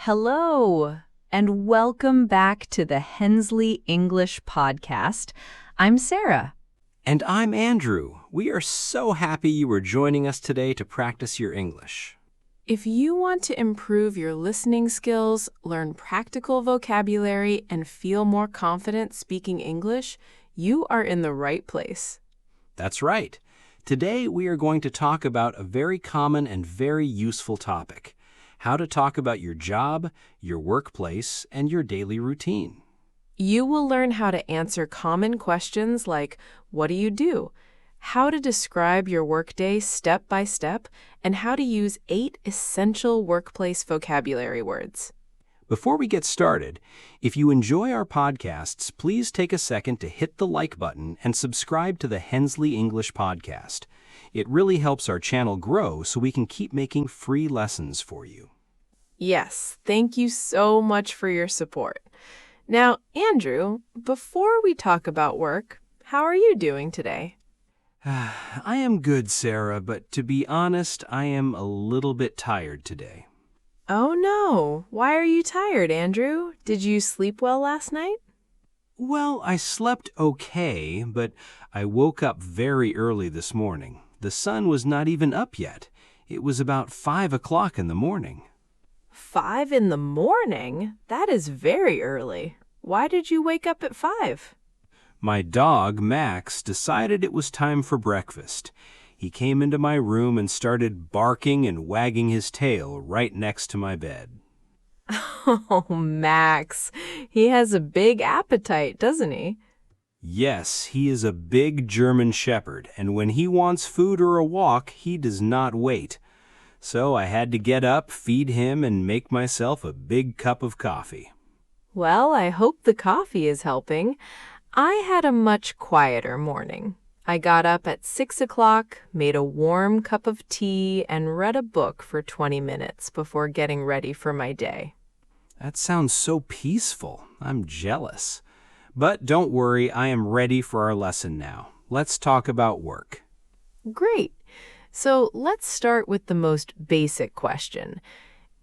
Hello, and welcome back to the Hensley English Podcast. I'm Sarah. And I'm Andrew. We are so happy you are joining us today to practice your English. If you want to improve your listening skills, learn practical vocabulary, and feel more confident speaking English, you are in the right place. That's right. Today we are going to talk about a very common and very useful topic: how to talk about your job, your workplace, and your daily routine. You will learn how to answer common questions like, what do you do? How to describe your workday step by step, and how to use 8 essential workplace vocabulary words. Before we get started, if you enjoy our podcasts, please take a second to hit the like button and subscribe to the Hensley English Podcast. It really helps our channel grow so we can keep making free lessons for you. Yes, thank you so much for your support. Now, Andrew, before we talk about work, how are you doing today? I am good, Sarah, but to be honest, I am a little bit tired today. Oh no, why are you tired, Andrew? Did you sleep well last night? Well, I slept okay, but I woke up very early this morning. The sun was not even up yet. It was about 5 o'clock in the morning. 5 in the morning? That is very early. Why did you wake up at 5? My dog, Max, decided it was time for breakfast. He came into my room and started barking and wagging his tail right next to my bed. Oh, Max. He has a big appetite, doesn't he? Yes, he is a big German shepherd, and when he wants food or a walk, he does not wait. So I had to get up, feed him, and make myself a big cup of coffee. Well, I hope the coffee is helping. I had a much quieter morning. I got up at 6 o'clock, made a warm cup of tea, and read a book for 20 minutes before getting ready for my day. That sounds so peaceful. I'm jealous. But don't worry, I am ready for our lesson now. Let's talk about work. Great. So let's start with the most basic question.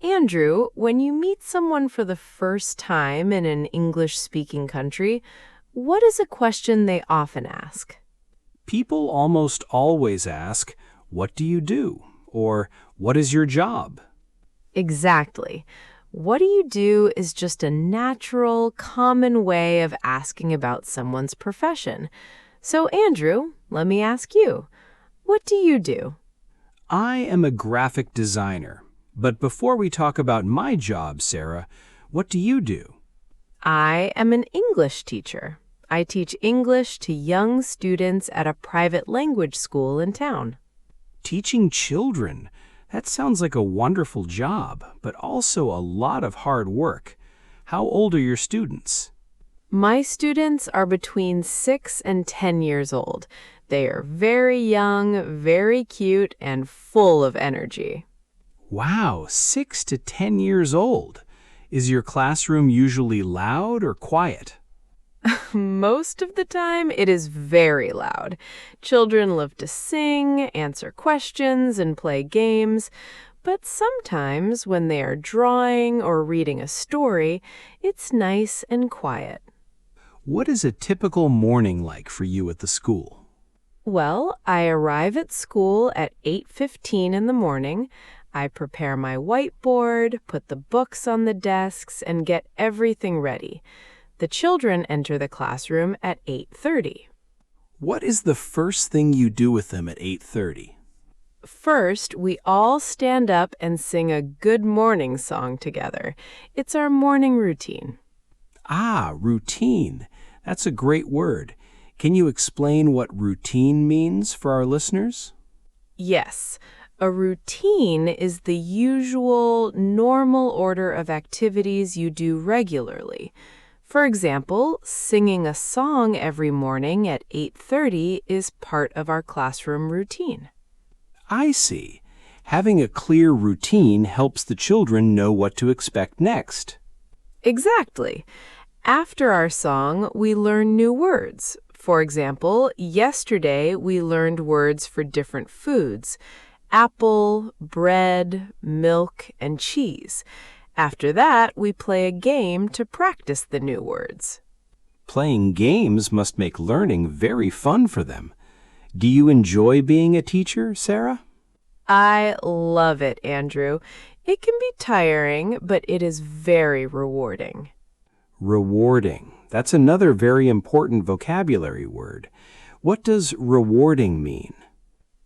Andrew, when you meet someone for the first time in an English-speaking country, what is a question they often ask? People almost always ask, "What do you do?" or "What is your job?" Exactly. What do you do is just a natural, common way of asking about someone's profession. So, Andrew, let me ask you, what do you do? I am a graphic designer. But before we talk about my job, Sarah, what do you do? I am an English teacher. I teach English to young students at a private language school in town. Teaching children. That sounds like a wonderful job, but also a lot of hard work. How old are your students? My students are between 6 and 10 years old. They are very young, very cute, and full of energy. Wow, 6 to 10 years old. Is your classroom usually loud or quiet? Most of the time, it is very loud. Children love to sing, answer questions, and play games. But sometimes, when they are drawing or reading a story, it's nice and quiet. What is a typical morning like for you at the school? Well, I arrive at school at 8:15 in the morning. I prepare my whiteboard, put the books on the desks, and get everything ready. The children enter the classroom at 8:30. What is the first thing you do with them at 8:30? First, we all stand up and sing a good morning song together. It's our morning routine. Ah, routine. That's a great word. Can you explain what routine means for our listeners? Yes. A routine is the usual, normal order of activities you do regularly. For example, singing a song every morning at 8:30 is part of our classroom routine. I see. Having a clear routine helps the children know what to expect next. Exactly. After our song, we learn new words. For example, yesterday we learned words for different foods: apple, bread, milk, and cheese. After that, we play a game to practice the new words. Playing games must make learning very fun for them. Do you enjoy being a teacher, Sarah? I love it, Andrew. It can be tiring, but it is very rewarding. Rewarding. That's another very important vocabulary word. What does rewarding mean?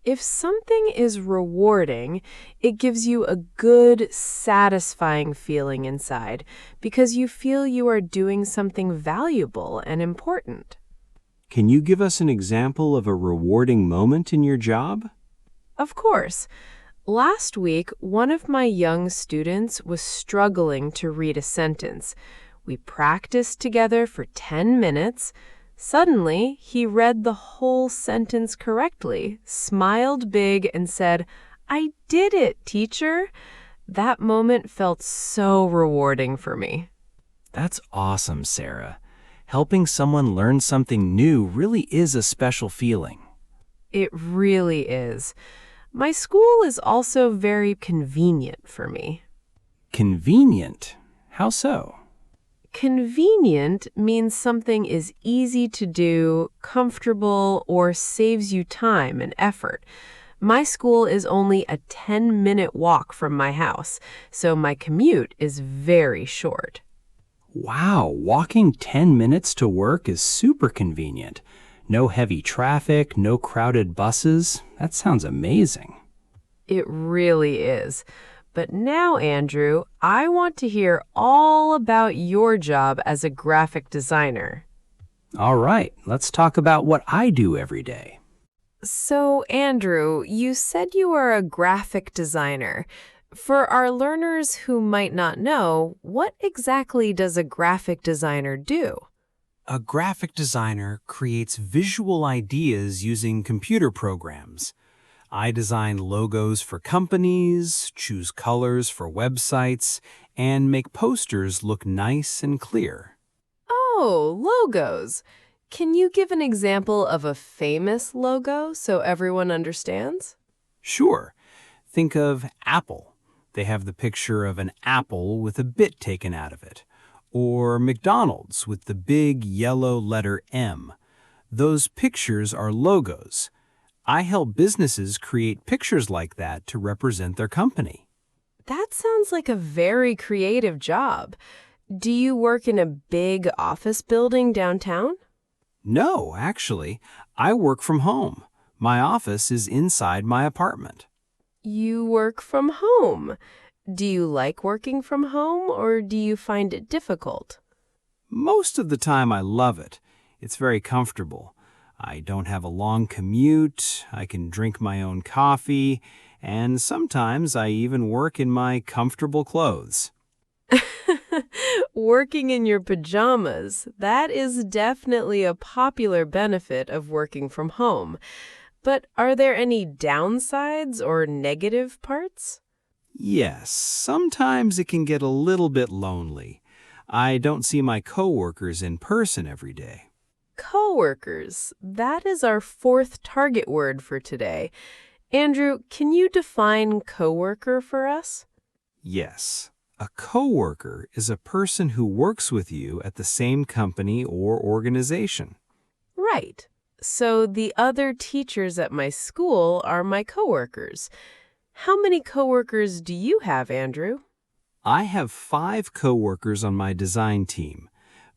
If something is rewarding, it gives you a good, satisfying feeling inside because you feel you are doing something valuable and important. Can you give us an example of a rewarding moment in your job? Of course. Last week, one of my young students was struggling to read a sentence. We practiced together for 10 minutes. Suddenly, he read the whole sentence correctly, smiled big, and said, "I did it, teacher." That moment felt so rewarding for me. That's awesome, Sarah. Helping someone learn something new really is a special feeling. It really is. My school is also very convenient for me. Convenient? How so? Convenient means something is easy to do, comfortable, or saves you time and effort. My school is only a 10-minute walk from my house, so my commute is very short. Wow, walking 10 minutes to work is super convenient. No heavy traffic, no crowded buses. That sounds amazing. It really is. But now, Andrew, I want to hear all about your job as a graphic designer. All right, let's talk about what I do every day. So, Andrew, you said you are a graphic designer. For our learners who might not know, what exactly does a graphic designer do? A graphic designer creates visual ideas using computer programs. I design logos for companies, choose colors for websites, and make posters look nice and clear. Oh, logos. Can you give an example of a famous logo so everyone understands? Sure. Think of Apple. They have the picture of an apple with a bit taken out of it. Or McDonald's with the big yellow letter M. Those pictures are logos. I help businesses create pictures like that to represent their company. That sounds like a very creative job. Do you work in a big office building downtown? No, actually, I work from home. My office is inside my apartment. You work from home. Do you like working from home or do you find it difficult? Most of the time I love it. It's very comfortable. I don't have a long commute, I can drink my own coffee, and sometimes I even work in my comfortable clothes. Working in your pajamas, that is definitely a popular benefit of working from home. But are there any downsides or negative parts? Yes, sometimes it can get a little bit lonely. I don't see my coworkers in person every day. Coworkers, that is our fourth target word for today. Andrew, can you define coworker for us? Yes, a coworker is a person who works with you at the same company or organization. Right. So the other teachers at my school are my coworkers. How many coworkers do you have, Andrew? I have 5 coworkers on my design team.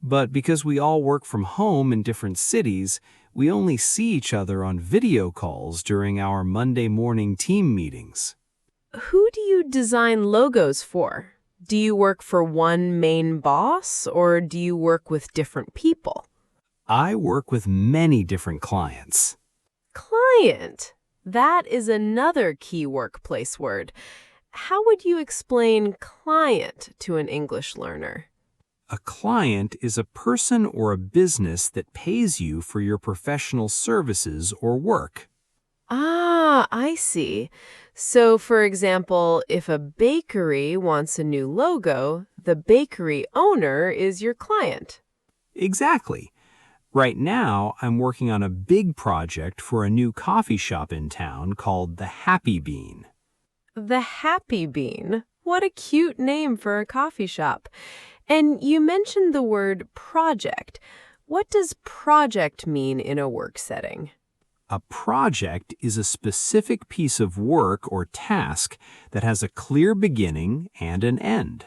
But because we all work from home in different cities, we only see each other on video calls during our Monday morning team meetings. Who do you design logos for? Do you work for one main boss or do you work with different people? I work with many different clients. Client. That is another key workplace word. How would you explain client to an English learner? A client is a person or a business that pays you for your professional services or work. Ah, I see. So, for example, if a bakery wants a new logo, the bakery owner is your client. Exactly. Right now, I'm working on a big project for a new coffee shop in town called the Happy Bean. The Happy Bean? What a cute name for a coffee shop. And you mentioned the word project. What does project mean in a work setting? A project is a specific piece of work or task that has a clear beginning and an end.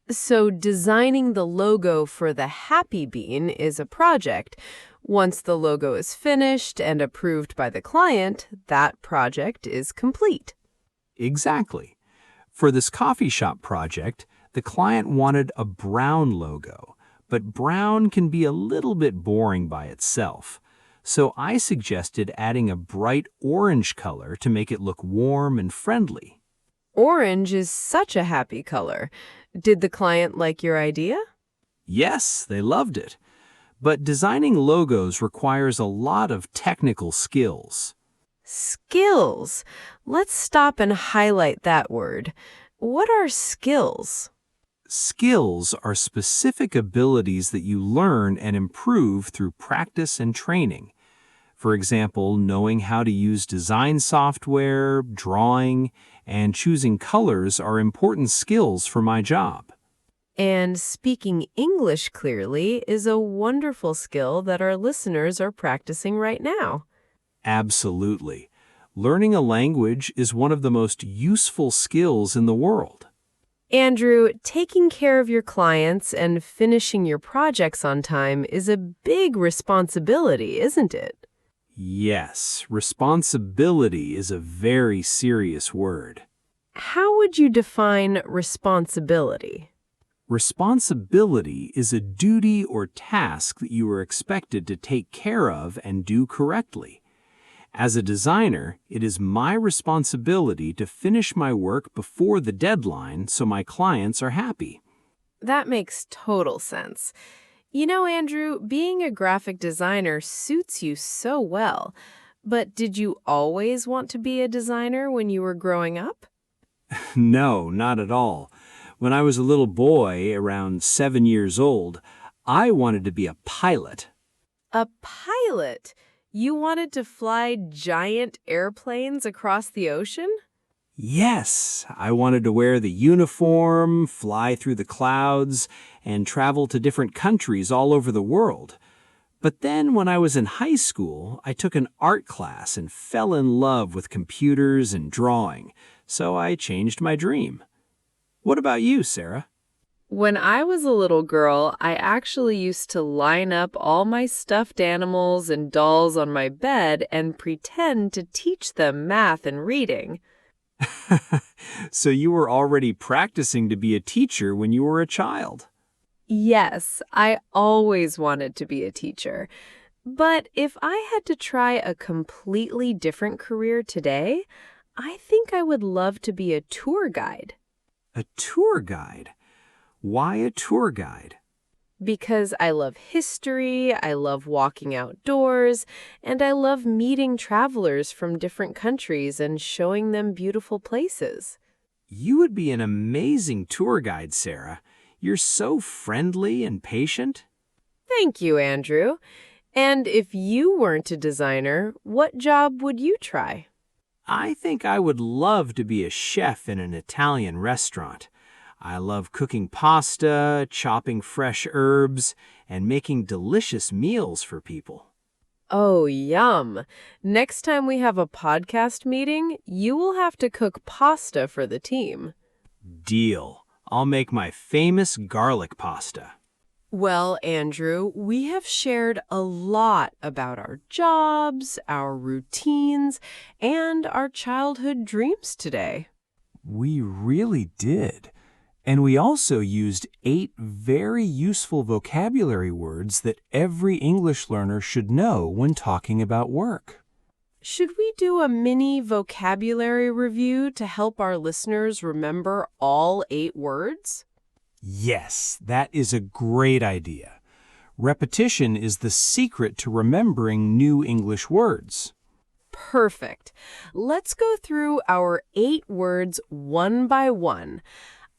So designing the logo for the Happy Bean is a project. Once the logo is finished and approved by the client, that project is complete. Exactly. For this coffee shop project, the client wanted a brown logo, but brown can be a little bit boring by itself. So I suggested adding a bright orange color to make it look warm and friendly. Orange is such a happy color. Did the client like your idea? Yes, they loved it. But designing logos requires a lot of technical skills. Skills. Let's stop and highlight that word. What are skills? Skills are specific abilities that you learn and improve through practice and training. For example, knowing how to use design software, drawing, and choosing colors are important skills for my job. And speaking English clearly is a wonderful skill that our listeners are practicing right now. Absolutely. Learning a language is one of the most useful skills in the world. Andrew, taking care of your clients and finishing your projects on time is a big responsibility, isn't it? Yes, responsibility is a very serious word. How would you define responsibility? Responsibility is a duty or task that you are expected to take care of and do correctly. As a designer, it is my responsibility to finish my work before the deadline so my clients are happy. That makes total sense. You know, Andrew, being a graphic designer suits you so well. But did you always want to be a designer when you were growing up? No, not at all. When I was a little boy, around 7 years old, I wanted to be a pilot. A pilot? You wanted to fly giant airplanes across the ocean? Yes, I wanted to wear the uniform, fly through the clouds, and travel to different countries all over the world. But then when I was in high school, I took an art class and fell in love with computers and drawing, so I changed my dream. What about you, Sarah? When I was a little girl, I actually used to line up all my stuffed animals and dolls on my bed and pretend to teach them math and reading. So you were already practicing to be a teacher when you were a child. Yes, I always wanted to be a teacher. But if I had to try a completely different career today, I think I would love to be a tour guide. A tour guide? Why a tour guide? Because I love history, I love walking outdoors, and I love meeting travelers from different countries and showing them beautiful places. You would be an amazing tour guide, Sarah. You're so friendly and patient. Thank you, Andrew. And if you weren't a designer, what job would you try? I think I would love to be a chef in an Italian restaurant. I love cooking pasta, chopping fresh herbs, and making delicious meals for people. Oh, yum. Next time we have a podcast meeting, you will have to cook pasta for the team. Deal. I'll make my famous garlic pasta. Well, Andrew, we have shared a lot about our jobs, our routines, and our childhood dreams today. We really did. And we also used 8 very useful vocabulary words that every English learner should know when talking about work. Should we do a mini vocabulary review to help our listeners remember all 8 words? Yes, that is a great idea. Repetition is the secret to remembering new English words. Perfect. Let's go through our 8 words one by one.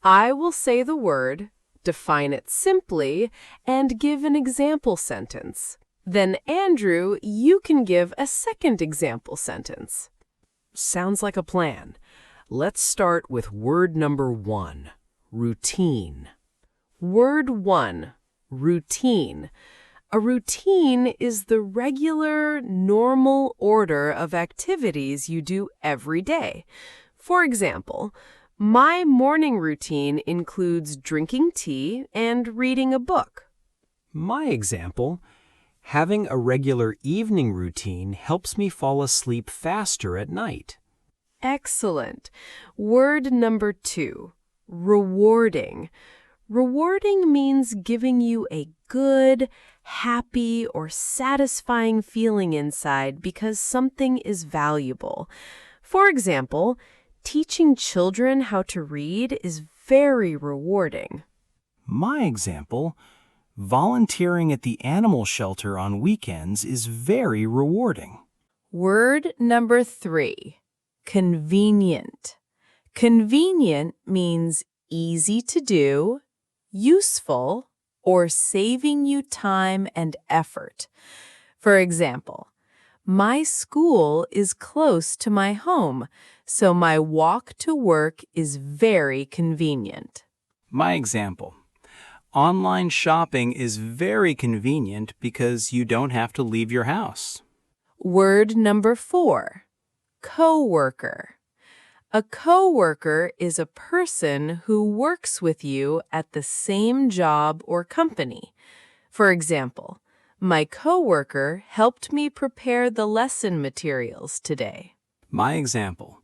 I will say the word, define it simply, and give an example sentence. Then, Andrew, you can give a second example sentence. Sounds like a plan. Let's start with word number 1, routine. Word 1, routine. A routine is the regular, normal order of activities you do every day. For example, my morning routine includes drinking tea and reading a book. My example, having a regular evening routine helps me fall asleep faster at night. Excellent. Word number 2, rewarding. Rewarding means giving you a good, happy, or satisfying feeling inside because something is valuable. For example, teaching children how to read is very rewarding. My example, volunteering at the animal shelter on weekends is very rewarding. Word number 3, convenient. Convenient means easy to do, useful, or saving you time and effort. For example, my school is close to my home, so my walk to work is very convenient. My example, online shopping is very convenient because you don't have to leave your house. Word number 4, coworker. A coworker is a person who works with you at the same job or company. For example, my coworker helped me prepare the lesson materials today. My example,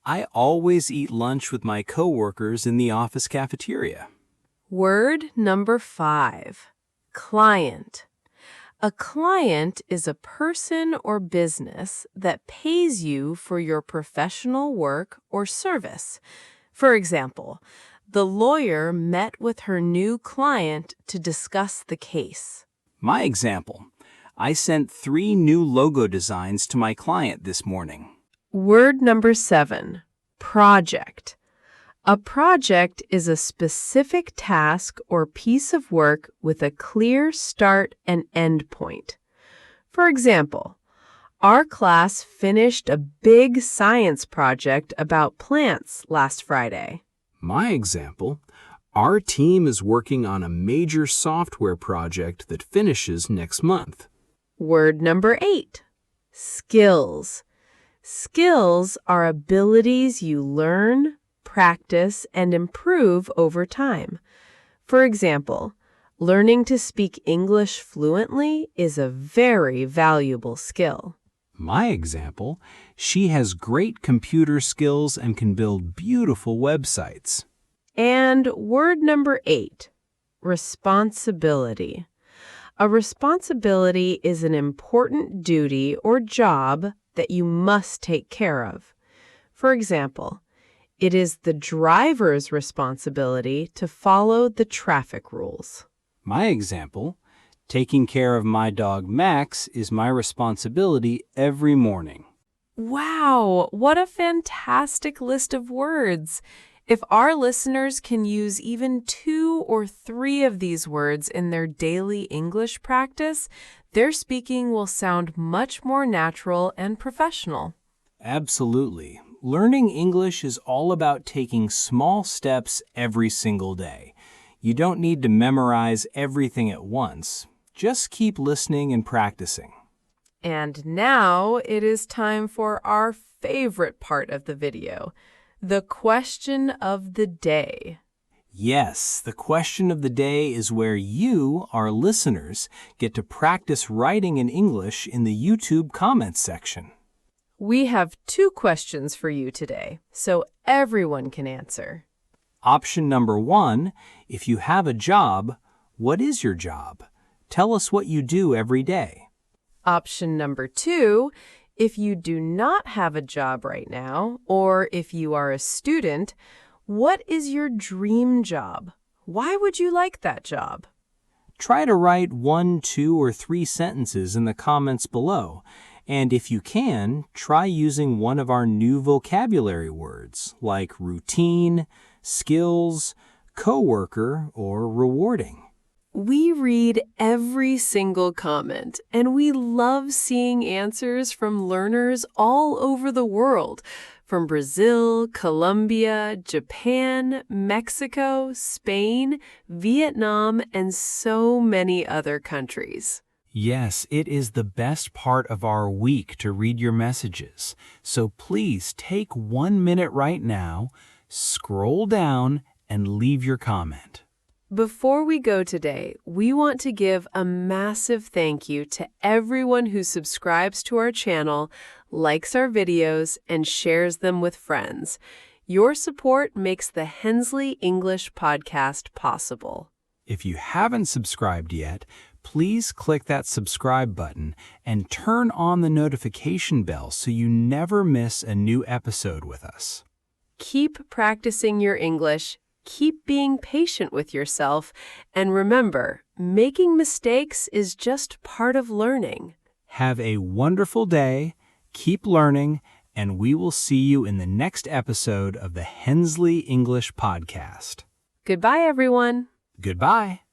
I always eat lunch with my coworkers in the office cafeteria. Word number 5, client. A client is a person or business that pays you for your professional work or service. For example, the lawyer met with her new client to discuss the case. My example, I sent 3 new logo designs to my client this morning. Word number 7, project. A project is a specific task or piece of work with a clear start and end point. For example, our class finished a big science project about plants last Friday. My example, our team is working on a major software project that finishes next month. Word number 8, skills. Skills are abilities you learn, practice, and improve over time. For example, learning to speak English fluently is a very valuable skill. My example, she has great computer skills and can build beautiful websites. And word number 8, responsibility. A responsibility is an important duty or job that you must take care of. For example, it is the driver's responsibility to follow the traffic rules. My example, taking care of my dog Max is my responsibility every morning. Wow, what a fantastic list of words! If our listeners can use even 2 or 3 of these words in their daily English practice, their speaking will sound much more natural and professional. Absolutely. Learning English is all about taking small steps every single day. You don't need to memorize everything at once. Just keep listening and practicing. And now it is time for our favorite part of the video, the question of the day. Yes, the question of the day is where you, our listeners, get to practice writing in English in the YouTube comments section. We have 2 questions for you today, so everyone can answer. Option number 1, if you have a job, what is your job? Tell us what you do every day. Option number 2, if you do not have a job right now, or if you are a student, what is your dream job? Why would you like that job? Try to write 1, 2, or 3 sentences in the comments below. And if you can, try using one of our new vocabulary words like routine, skills, coworker, or rewarding. We read every single comment, and we love seeing answers from learners all over the world. from Brazil, Colombia, Japan, Mexico, Spain, Vietnam, and so many other countries. Yes, it is the best part of our week to read your messages. So please take 1 minute right now, scroll down, and leave your comment. Before we go today, we want to give a massive thank you to everyone who subscribes to our channel, likes our videos, and shares them with friends. Your support makes the Hensley English Podcast possible. If you haven't subscribed yet, please click that subscribe button and turn on the notification bell so you never miss a new episode with us. Keep practicing your English. Keep being patient with yourself, and remember, making mistakes is just part of learning. Have a wonderful day, keep learning, and we will see you in the next episode of the Hensley English Podcast. Goodbye, everyone. Goodbye.